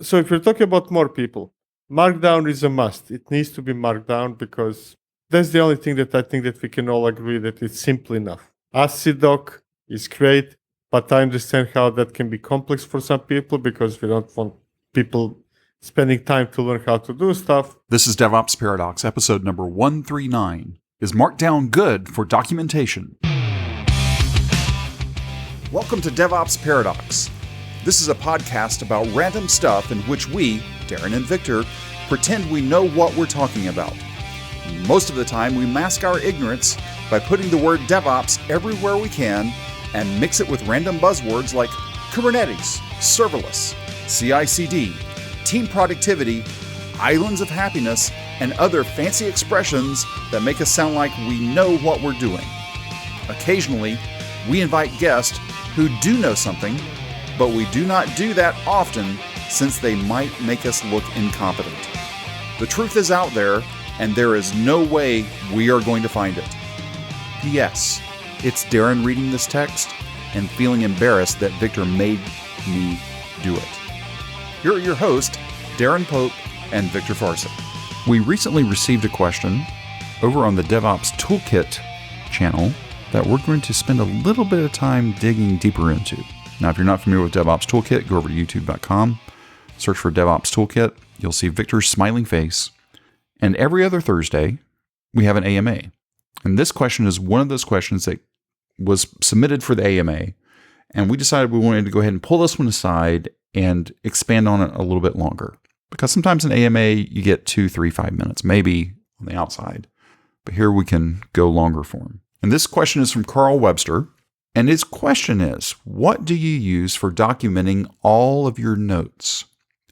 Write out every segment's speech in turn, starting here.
So if you're talking about more people, Markdown is a must. It needs to be Markdown because that's the only thing that I think that we can all agree that it's simple enough. AciDoc is great, but I understand how that can be complex for some people because we don't want people spending time to learn how to do stuff. This is DevOps Paradox, episode number 139. Is Markdown good for documentation? Welcome to DevOps Paradox. This is a podcast about random stuff in which we, Darren and Victor, pretend we know what we're talking about. Most of the time, we mask our ignorance by putting the word DevOps everywhere we can and mix it with random buzzwords like Kubernetes, serverless, CI/CD, team productivity, islands of happiness, and other fancy expressions that make us sound like we know what we're doing. Occasionally, we invite guests who do know something, but we do not do that often since they might make us look incompetent. The truth is out there, and there is no way we are going to find it. P.S. It's Darren reading this text and feeling embarrassed that Victor made me do it. Here are your hosts, Darren Pope and Victor Farsick. We recently received a question over on the DevOps Toolkit channel that we're going to spend a little bit of time digging deeper into. Now, if you're not familiar with DevOps Toolkit, go over to youtube.com, search for DevOps Toolkit. You'll see Victor's smiling face. And every other Thursday, we have an AMA. And this question is one of those questions that was submitted for the AMA. And we decided we wanted to go ahead and pull this one aside and expand on it a little bit longer. Because sometimes in AMA, you get 2, 3, 5 minutes, maybe on the outside. But here we can go longer form. And this question is from Karl Webster. And his question is, what do you use for documenting all of your notes?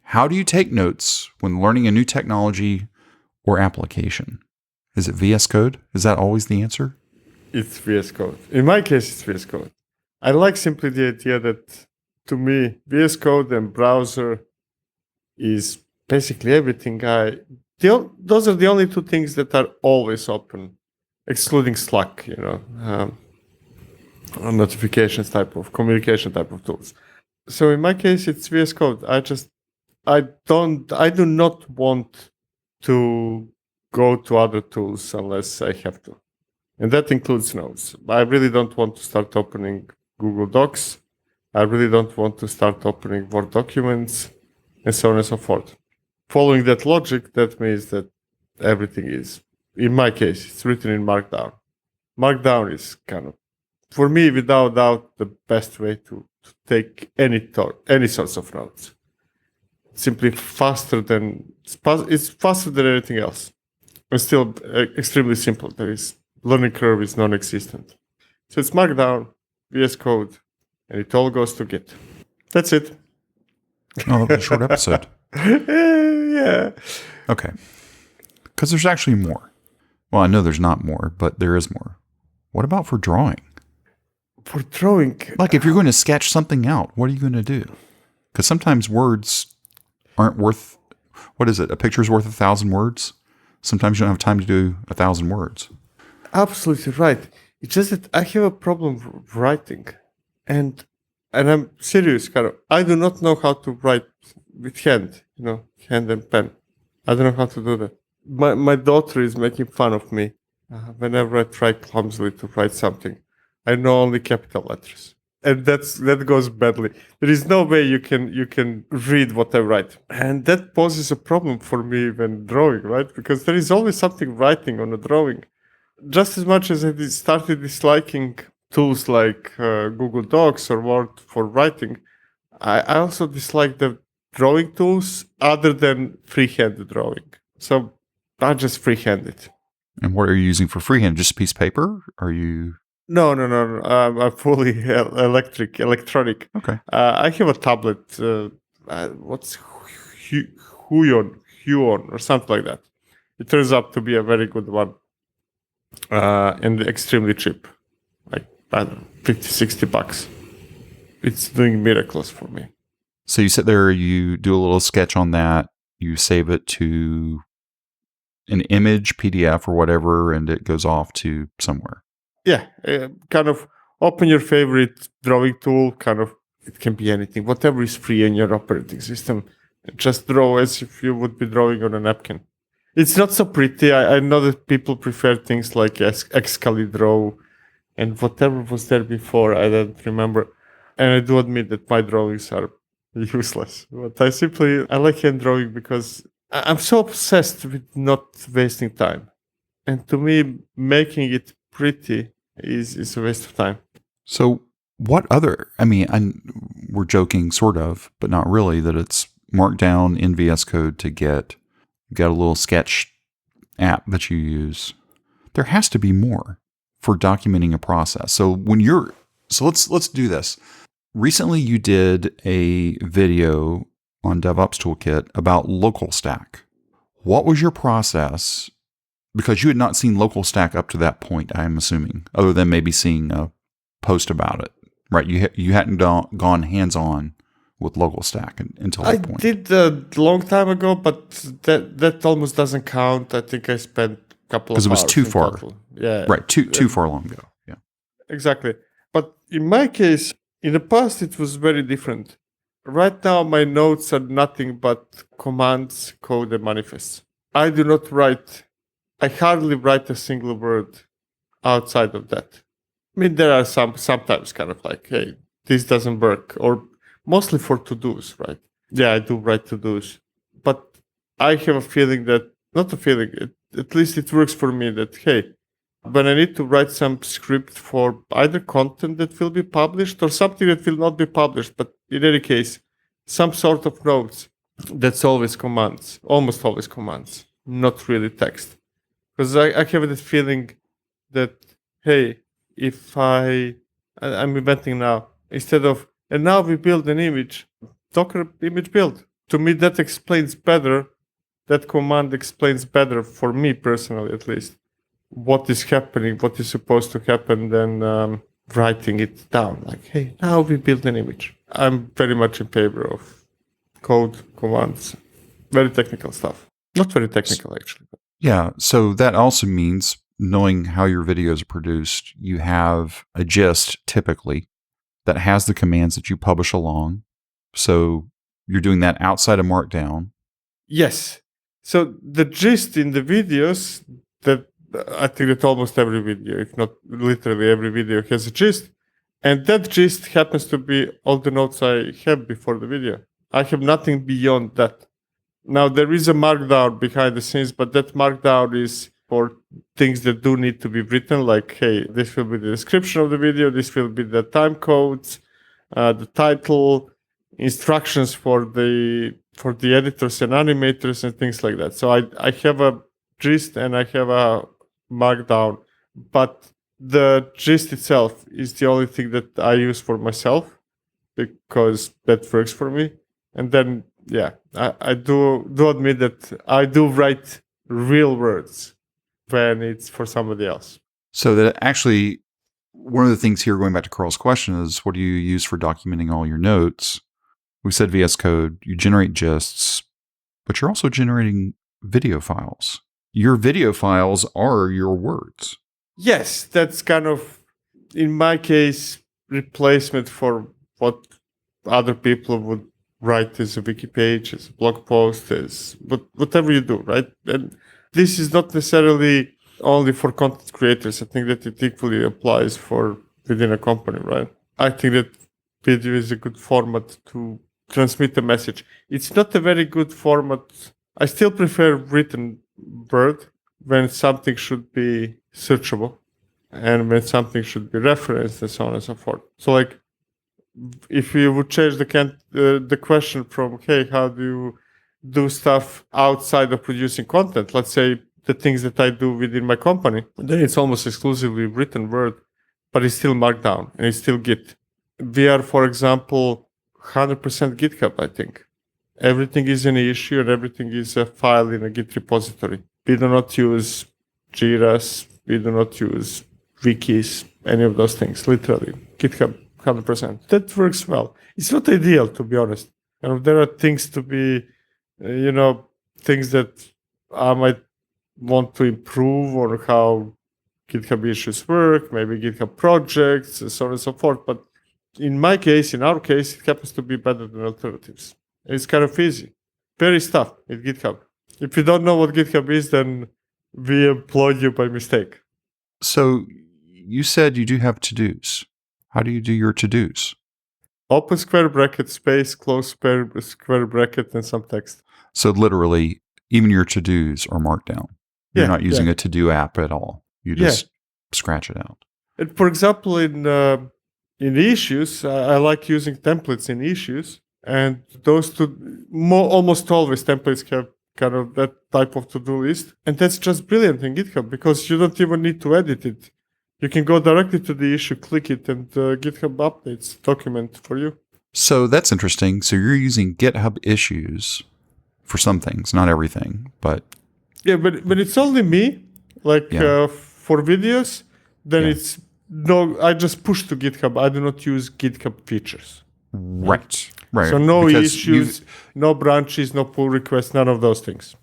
How do you take notes when learning a new technology or application? Is it VS Code? Is that always the answer? It's VS Code. In my case, it's VS Code. I like simply the idea that, to me, VS Code and browser is basically everything. Those are the only two things that are always open, excluding Slack, notifications type of communication type of tools. So in my case, it's VS Code. I do not want to go to other tools unless I have to. And that includes notes. I really don't want to start opening Google Docs. I really don't want to start opening Word documents and so on and so forth. Following that logic, that means that everything is, in my case, it's written in Markdown. Markdown is kind of, for me, without doubt, the best way to take any sorts of notes. Simply it's faster than anything else. And still extremely simple. Learning curve is non-existent. So it's Markdown, VS Code, and it all goes to Git. That's it. Oh, that was a short episode. Yeah. Okay. Because there's actually more. Well, I know there's not more, but there is more. What about for drawing? For drawing? Like if you're going to sketch something out, what are you going to do? Because sometimes words aren't worth, what is it? A picture's worth 1,000 words? Sometimes you don't have time to do 1,000 words. Absolutely right. It's just that I have a problem writing. And I'm serious, Karl. I do not know how to write with hand, hand and pen. I don't know how to do that. My daughter is making fun of me whenever I try clumsily to write something. I know only capital letters. And that goes badly. There is no way you can read what I write. And that poses a problem for me when drawing, right? Because there is always something writing on a drawing. Just as much as I started disliking tools like Google Docs or Word for writing, I also dislike the drawing tools other than freehand drawing. So I just freehand it. And what are you using for freehand? Just a piece of paper? Are you... No. I'm fully electronic. Okay. I have a tablet. What's Huion or something like that. It turns out to be a very good one and extremely cheap. Like, I don't know, $50-$60. It's doing miracles for me. So you sit there, you do a little sketch on that, you save it to an image, PDF or whatever, and it goes off to somewhere. Yeah, kind of open your favorite drawing tool, it can be anything, whatever is free in your operating system, Just draw as if you would be drawing on a napkin. It's not so pretty. I know that people prefer things like Excali Draw and whatever was there before. I don't remember. And I do admit that my drawings are useless. But I like hand drawing because I'm so obsessed with not wasting time. And to me, making it pretty is a waste of time. So what other, we're joking sort of, but not really, that it's Markdown in VS Code to get. You've got a little sketch app that you use. There has to be more for documenting a process. So let's do this. Recently you did a video on DevOps Toolkit about local stack. What was your process? Because you had not seen local stack up to that point, I'm assuming, other than maybe seeing a post about it, right? You hadn't gone hands-on with local stack until that point. I did a long time ago, but that almost doesn't count. I think I spent a couple of hours. Because it was too far. Total. Yeah. Right, too far long ago. Yeah. Exactly. But in my case, in the past, it was very different. Right now, my notes are nothing but commands, code, and manifests. I hardly write a single word outside of that. I mean, there are sometimes kind of like, hey, this doesn't work, or mostly for to-dos, right? Yeah, I do write to-dos. But I have a feeling at least it works for me that, hey, when I need to write some script for either content that will be published or something that will not be published, but in any case, some sort of notes, that's always commands, almost always commands, not really text. Because I have this feeling that, hey, if I'm inventing now, instead of, and now we build an image, Docker image build. To me, that explains better, that command explains better, for me personally at least, what is happening, what is supposed to happen than writing it down. Like, hey, now we build an image. I'm very much in favor of code, commands, very technical stuff. Not very technical, actually. Yeah, so that also means knowing how your videos are produced, you have a gist typically that has the commands that you publish along. So you're doing that outside of Markdown. Yes. So the gist in the videos, that I think that almost every video, if not literally every video, has a gist. And that gist happens to be all the notes I have before the video. I have nothing beyond that. Now, there is a Markdown behind the scenes, but that Markdown is for things that do need to be written, like, hey, this will be the description of the video, this will be the time codes, the title, instructions for the editors and animators and things like that. So I have a gist and I have a Markdown, but the gist itself is the only thing that I use for myself because that works for me. And then, yeah, I do admit that I do write real words when it's for somebody else. So that actually, one of the things here, going back to Karl's question, is what do you use for documenting all your notes? We said VS Code, you generate gists, but you're also generating video files. Your video files are your words. Yes, that's kind of, in my case, replacement for what other people would write as a wiki page, as a blog post, as whatever you do, right? And this is not necessarily only for content creators. I think that it equally applies for within a company, right? I think that video is a good format to transmit a message. It's not a very good format. I still prefer written word when something should be searchable and when something should be referenced and so on and so forth. So like, if you would change the question from, hey, how do you do stuff outside of producing content? Let's say the things that I do within my company, then it's almost exclusively written word, but it's still Markdown and it's still Git. We are, for example, 100% GitHub, I think. Everything is an issue and everything is a file in a Git repository. We do not use Jiras, we do not use wikis, any of those things, literally. GitHub, 100%. That works well. It's not ideal, to be honest. And there are things to be, things that I might want to improve on how GitHub issues work, maybe GitHub projects, and so on and so forth. But in my case, in our case, it happens to be better than alternatives. It's kind of easy. various stuff in GitHub. If you don't know what GitHub is, then we employed you by mistake. So you said you do have to-dos. How do you do your to-dos? Open square bracket, space, close square bracket, and some text. So literally, even your to-dos are Markdown. You're not using a to-do app at all. You just scratch it out. And for example, in issues, I like using templates in issues. And those two, almost always templates have kind of that type of to-do list. And that's just brilliant in GitHub because you don't even need to edit it. You can go directly to the issue, click it, and GitHub updates document for you. So that's interesting. So you're using GitHub issues for some things, not everything, but... Yeah, but when it's only me, for videos, then it's... No, I just push to GitHub. I do not use GitHub features. Right. So no issues, no branches, no pull requests, none of those things.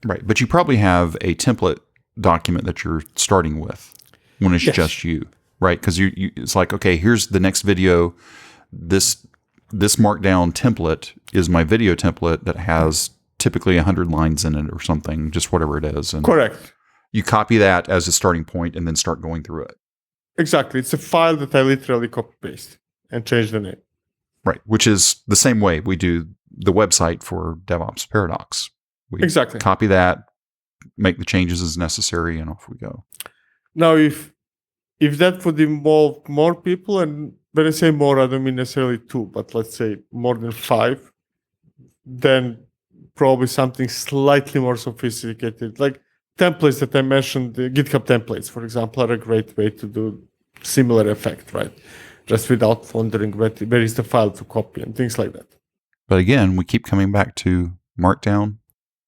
Right. But you probably have a template document that you're starting with when it's just you, right? Because it's like, okay, here's the next video. This Markdown template is my video template that has typically 100 lines in it or something, just whatever it is. And correct. You copy that as a starting point and then start going through it. Exactly. It's a file that I literally copy-paste and change the name. Right. Which is the same way we do the website for DevOps Paradox. We copy that, make the changes as necessary, and off we go. Now, if that would involve more people, and when I say more, I don't mean necessarily 2, but let's say more than 5, then probably something slightly more sophisticated, like templates that I mentioned, the GitHub templates, for example, are a great way to do similar effect, right? Just without wondering where is the file to copy and things like that. But again, we keep coming back to Markdown,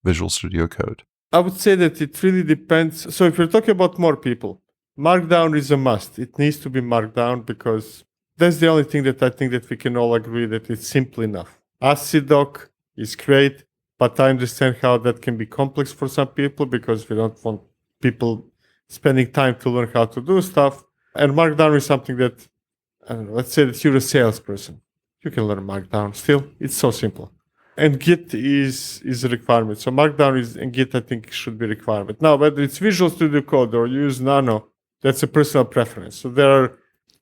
Visual Studio Code. I would say that it really depends. So if you're talking about more people, Markdown is a must. It needs to be Markdown because that's the only thing that I think that we can all agree that it's simple enough. AciDoc is great, but I understand how that can be complex for some people because we don't want people spending time to learn how to do stuff. And Markdown is something that, I don't know, let's say that you're a salesperson. You can learn Markdown still. It's so simple. And Git is a requirement. So Markdown and Git, I think, should be a requirement. Now, whether it's Visual Studio Code or you use Nano, that's a personal preference. So there are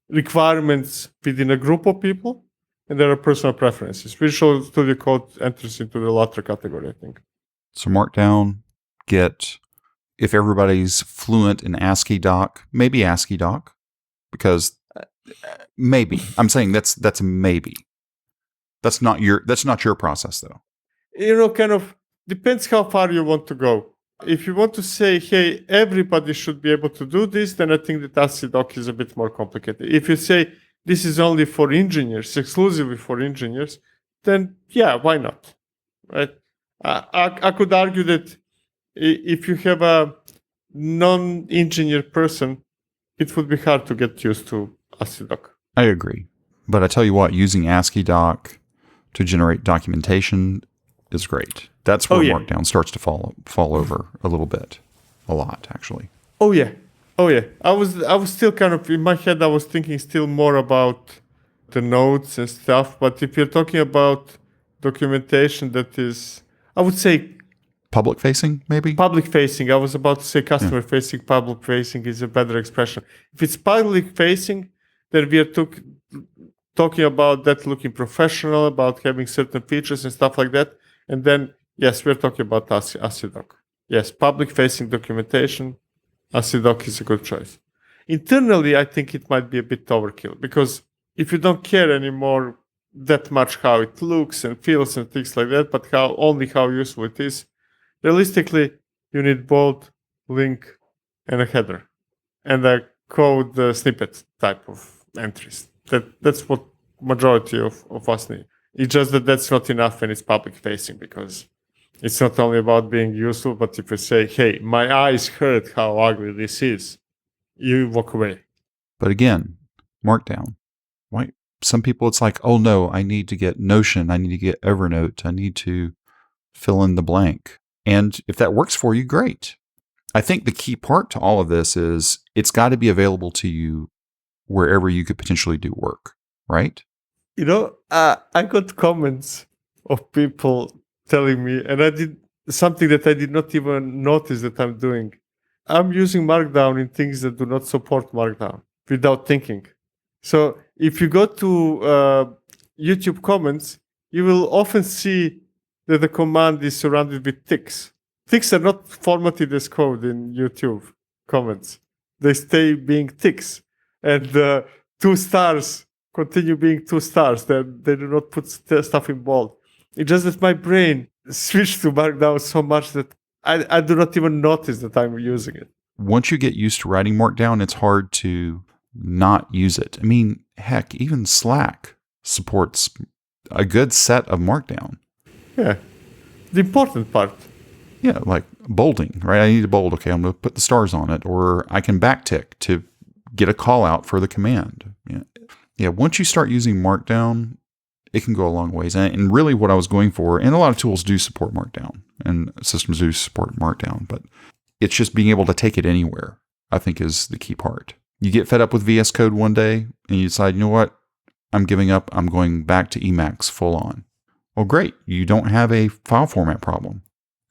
requirements within a group of people, and there are personal preferences. Visual Studio Code enters into the latter category, I think. So Markdown, Git, if everybody's fluent in AsciiDoc, maybe AsciiDoc, because maybe. I'm saying that's a maybe. That's not your process, though. Kind of depends how far you want to go. If you want to say, hey, everybody should be able to do this, then I think that AsciiDoc is a bit more complicated. If you say this is only for engineers, exclusively for engineers, then yeah, why not? Right? I could argue that if you have a non-engineer person, it would be hard to get used to AsciiDoc. I agree. But I tell you what, using AsciiDoc to generate documentation is great. That's where Markdown starts to fall over a little bit. A lot, actually. Oh yeah. I was still kind of, in my head, I was thinking still more about the notes and stuff. But if you're talking about documentation that is, I would say, public facing, maybe? Public facing. I was about to say customer facing. Public facing is a better expression. If it's public facing, then we are talking about that looking professional, about having certain features and stuff like that. And then, yes, we're talking about AsciiDoc. Yes, public facing documentation, AsciiDoc is a good choice. Internally, I think it might be a bit overkill because if you don't care anymore that much how it looks and feels and things like that, but only how useful it is, realistically, you need bold, link, and a header, and a code snippet type of entries. That's what majority of us need. It's just that that's not enough when it's public facing because it's not only about being useful, but if you say, hey, my eyes heard how ugly this is, you walk away. But again, Markdown. Why? Some people, it's like, oh no, I need to get Notion. I need to get Evernote. I need to fill in the blank. And if that works for you, great. I think the key part to all of this is it's got to be available to you wherever you could potentially do work, right? I got comments of people telling me, and I did something that I did not even notice that I'm doing. I'm using Markdown in things that do not support Markdown without thinking. So if you go to YouTube comments, you will often see that the command is surrounded with ticks. Ticks are not formatted as code in YouTube comments. They stay being ticks. And 2 stars continue being 2 stars. They do not put stuff in bold. It's just that my brain switched to Markdown so much that I do not even notice that I'm using it. Once you get used to writing Markdown, it's hard to not use it. I mean, heck, even Slack supports a good set of Markdown. Yeah. The important part. Yeah, like bolding, right? I need to bold. Okay, I'm going to put the stars on it, or I can backtick to get a call out for the command. Yeah. Once you start using Markdown, it can go a long ways. And really what I was going for, and a lot of tools do support Markdown, and systems do support Markdown, but it's just being able to take it anywhere, I think, is the key part. You get fed up with VS Code one day, and you decide, you know what? I'm giving up. I'm going back to Emacs full on. Well, great. You don't have a file format problem.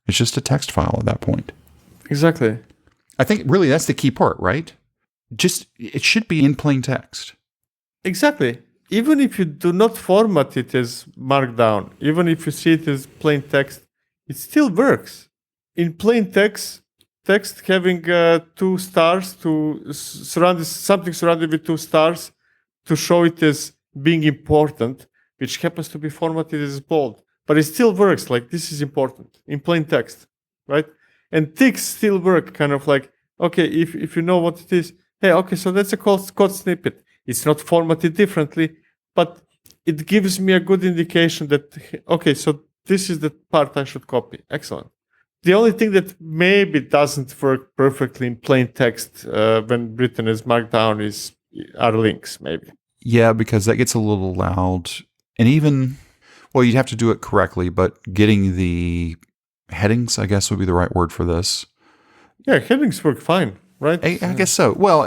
It's just a text file at that point. Exactly. I think really that's the key part, right? Just, it should be in plain text. Exactly. Even if you do not format it as Markdown, even if you see it as plain text, it still works. In plain text having 2 stars to something surrounded with 2 stars to show it as being important, which happens to be formatted as bold. But it still works, like this is important in plain text, right? And ticks still work, kind of like, okay, if you know what it is, hey, okay, so that's a code snippet. It's not formatted differently, but it gives me a good indication that, okay, so this is the part I should copy. Excellent. The only thing that maybe doesn't work perfectly in plain text when written as Markdown are links, maybe. Yeah, because that gets a little loud. And even, well, you'd have to do it correctly, but getting the headings, I guess, would be the right word for this. Yeah, headings work fine, right? I guess so. Well,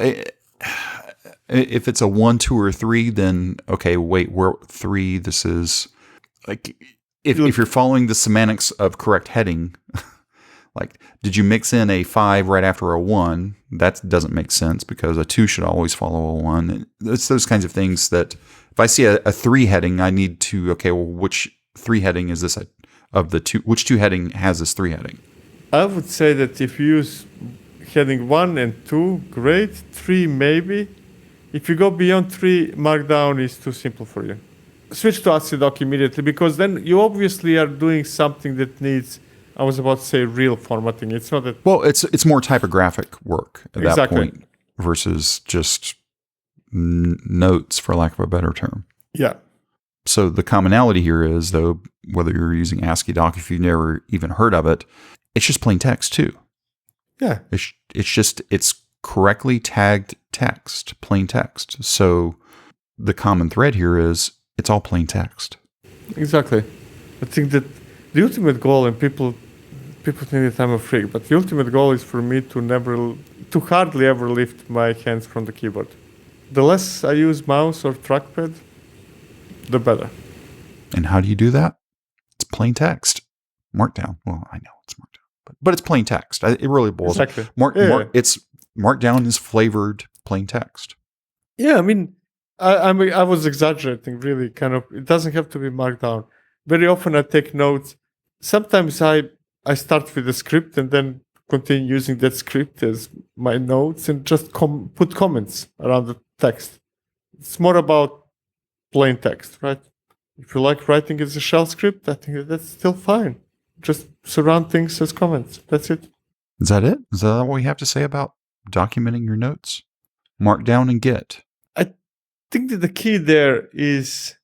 if it's a 1, 2, or 3, then, okay, wait, we're 3, this is, like, if you're following the semantics of correct heading, like, did you mix in a 5 right after a 1? That doesn't make sense because a 2 should always follow a 1. It's those kinds of things that if I see a 3 heading, I need to, okay, well, which 3 heading is this of the 2? Which 2 heading has this 3 heading? I would say that if you use heading 1 and 2, great. 3, maybe. If you go beyond 3, Markdown is too simple for you. Switch to ASCII immediately, because then you obviously are doing something that needs, I was about to say, real formatting. It's not that... Well, it's more typographic work at that Exactly. point versus just notes, for lack of a better term. Yeah. So the commonality here is, though, whether you're using ASCII doc, if you've never even heard of it, it's just plain text too. Yeah. It's correctly tagged text, plain text. So the common thread here is it's all plain text. Exactly. I think that the ultimate goal, and people think that I'm a freak, but the ultimate goal is for me to hardly ever lift my hands from the keyboard. The less I use mouse or trackpad, the better. And how do you do that? It's plain text. Markdown. Well, I know it's Markdown, but it's plain text. It really boils. Exactly. It's Markdown is flavored plain text. Yeah, I mean, I was exaggerating, really. Kind of, it doesn't have to be Markdown. Very often I take notes. Sometimes I start with a script and then continue using that script as my notes and just put comments around the text. It's more about plain text, right? If you like writing as a shell script, I think that's still fine. Just surround things as comments. That's it. Is that it? Is that all we have to say about documenting your notes? Markdown and Git. I think that the key there is,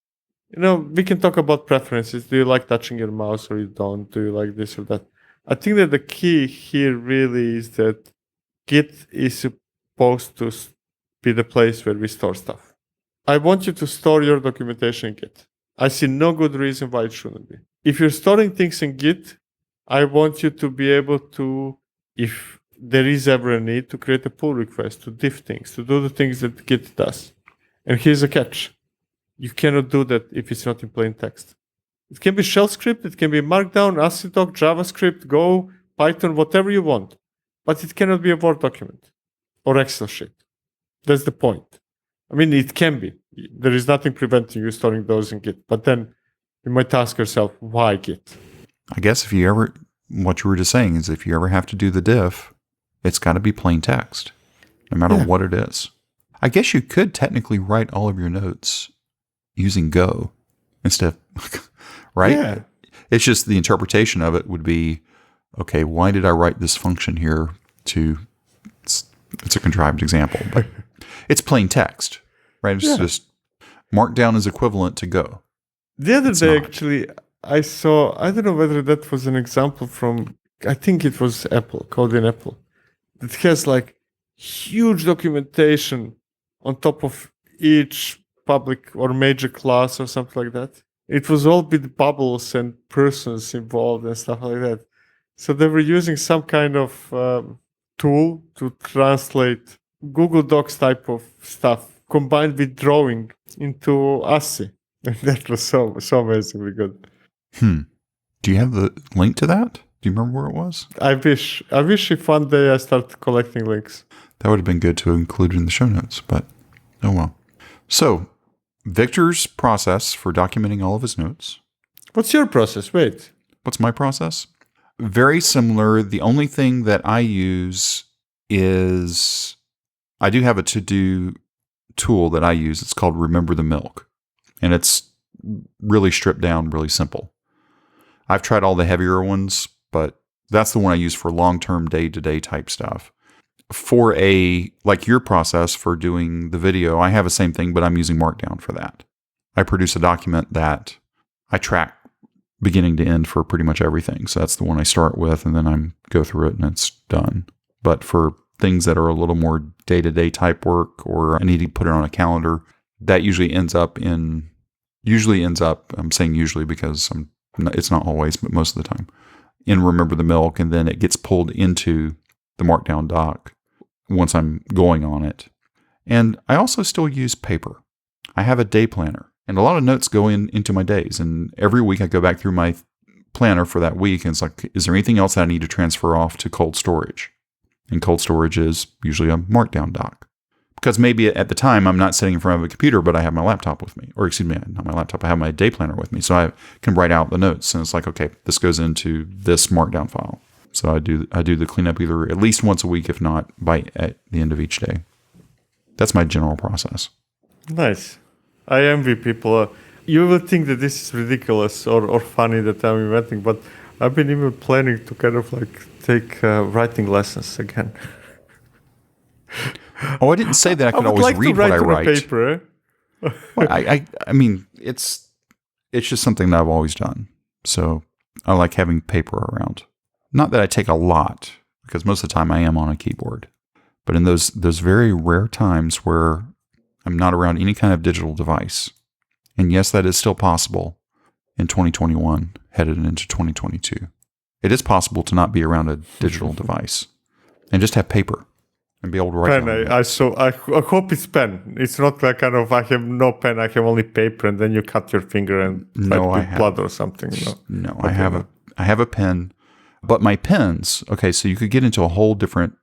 we can talk about preferences. Do you like touching your mouse or you don't? Do you like this or that? I think that the key here really is that Git is supposed to be the place where we store stuff. I want you to store your documentation in Git. I see no good reason why it shouldn't be. If you're storing things in Git, I want you to be able to, if there is ever a need, to create a pull request, to diff things, to do the things that Git does. And here's a catch. You cannot do that if it's not in plain text. It can be shell script, it can be Markdown, ASCII-Doc, JavaScript, Go, Python, whatever you want. But it cannot be a Word document or Excel sheet. That's the point. I mean, it can be. There is nothing preventing you storing those in Git. But then you might ask yourself, why Git? I guess what you were just saying is if you ever have to do the diff, it's got to be plain text, no matter what it is. I guess you could technically write all of your notes using Go instead of, right? Yeah. It's just the interpretation of it would be, okay, why did I write this function here it's a contrived example, but it's plain text, right? It's just Markdown is equivalent to Go. The other day, actually, I saw, I don't know whether that was an example from, I think it was Apple, Code in Apple. It has like huge documentation on top of each public or major class or something like that. It was all with bubbles and persons involved and stuff like that. So they were using some kind of tool to translate Google Docs type of stuff combined with drawing into ASCII. And that was so amazingly good. Do you have the link to that? Do you remember where it was? I wish if one day I start collecting links. That would have been good to include in the show notes, but oh well. So, Victor's process for documenting all of his notes. What's your process? Wait. What's my process? Very similar. The only thing that I use is I do have a to-do tool that I use. It's called Remember the Milk. And it's really stripped down, really simple. I've tried all the heavier ones, but that's the one I use for long-term, day-to-day type stuff. For like your process for doing the video, I have the same thing, but I'm using Markdown for that. I produce a document that I track beginning to end for pretty much everything. So that's the one I start with, and then I go through it and it's done. But for things that are a little more day-to-day type work, or I need to put it on a calendar, that usually ends up, I'm saying usually because it's not always, but most of the time, in Remember the Milk, and then it gets pulled into the Markdown doc once I'm going on it. And I also still use paper. I have a day planner, and a lot of notes go into my days, and every week I go back through my planner for that week, and it's like, is there anything else that I need to transfer off to cold storage? And cold storage is usually a Markdown doc. Because maybe at the time I'm not sitting in front of a computer, but I have my laptop with me. Or excuse me, not my laptop, I have my day planner with me. So I can write out the notes, and it's like, okay, this goes into this Markdown file. So I do the cleanup either at least once a week, if not at the end of each day. That's my general process. Nice. I envy people. You will think that this is ridiculous or funny that I'm inventing, but I've been even planning to kind of like take writing lessons again. Oh, I didn't say that I could always read what I write. Paper, eh? Well, I mean, it's just something that I've always done. So I like having paper around. Not that I take a lot, because most of the time I am on a keyboard. But in those very rare times where I'm not around any kind of digital device, and yes, that is still possible in 2021, headed into 2022. It is possible to not be around a digital device and just have paper and be able to write. Pen, I hope it's pen. It's not like kind of I have no pen, I have only paper, and then you cut your finger and blood or something. No, I have a pen, but my pens. Okay, so you could get into a whole different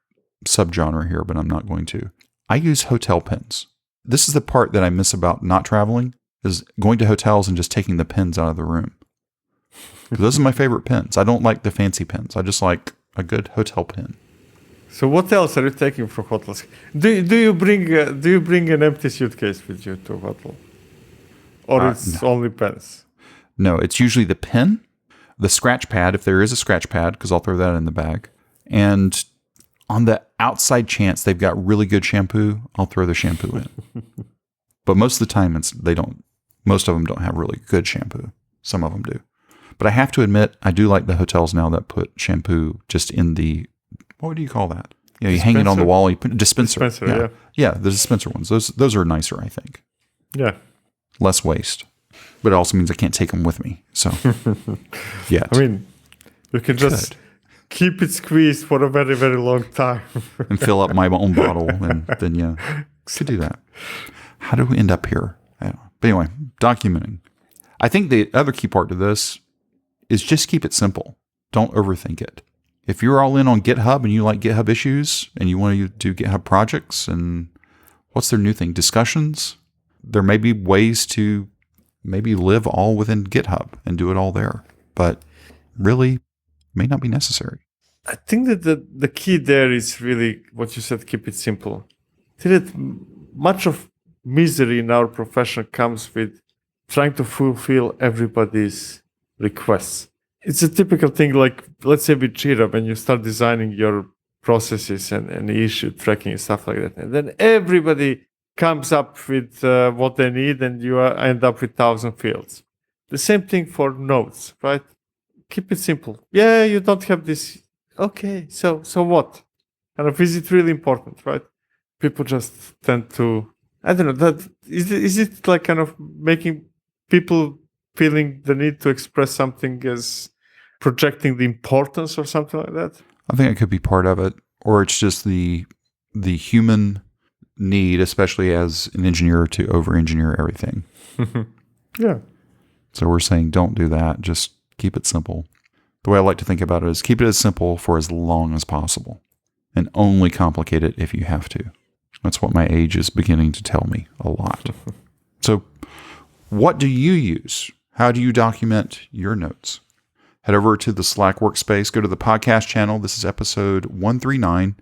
subgenre here, but I'm not going to. I use hotel pens. This is the part that I miss about not traveling, is going to hotels and just taking the pens out of the room. Those are my favorite pens. I don't like the fancy pens. I just like a good hotel pen. So what else are you taking from hotels? Do you bring an empty suitcase with you to a hotel, or it's only pens? No, it's usually the pen, the scratch pad, if there is a scratch pad, because I'll throw that in the bag, and on the outside chance they've got really good shampoo, I'll throw the shampoo in. But most of the time most of them don't have really good shampoo. Some of them do. But I have to admit, I do like the hotels now that put shampoo just in the, what do you call that? You know, you hang it on the wall, you put dispenser. Yeah, the dispenser ones. Those are nicer, I think. Yeah. Less waste. But it also means I can't take them with me. So, yeah. I mean, you can just keep it squeezed for a very, very long time. And fill up my own bottle, and then, yeah, could do that. How do we end up here? I don't know. But anyway, documenting. I think the other key part to this is just keep it simple. Don't overthink it. If you're all in on GitHub and you like GitHub issues and you want to do GitHub projects and what's their new thing? Discussions. There may be ways to maybe live all within GitHub and do it all there, but really may not be necessary. I think that the key there is really what you said, keep it simple. I think that much of misery in our profession comes with trying to fulfill everybody's requests. It's a typical thing, like, let's say with Jira, when you start designing your processes and issue tracking and stuff like that. And then everybody comes up with what they need, and you end up with 1,000 fields. The same thing for nodes, right? Keep it simple. Yeah, you don't have this. Okay, so what? Kind of, is it really important, right? People just tend to, I don't know, that is it like kind of making people feeling the need to express something as projecting the importance or something like that? I think it could be part of it, or it's just the human need, especially as an engineer, to over-engineer everything. Yeah. So we're saying don't do that. Just keep it simple. The way I like to think about it is keep it as simple for as long as possible and only complicate it if you have to. That's what my age is beginning to tell me a lot. So what do you use? How do you document your notes? Head over to the Slack workspace, go to the podcast channel. This is episode 139.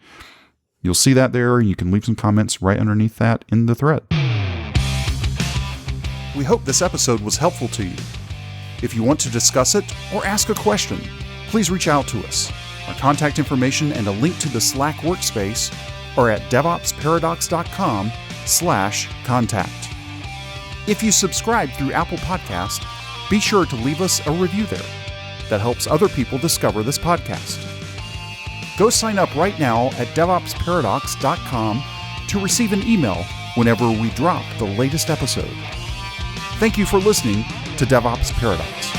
You'll see that there, and you can leave some comments right underneath that in the thread. We hope this episode was helpful to you. If you want to discuss it or ask a question, please reach out to us. Our contact information and a link to the Slack workspace are at devopsparadox.com/contact. If you subscribe through Apple Podcast, be sure to leave us a review there. That helps other people discover this podcast. Go sign up right now at devopsparadox.com to receive an email whenever we drop the latest episode. Thank you for listening to DevOps Paradox.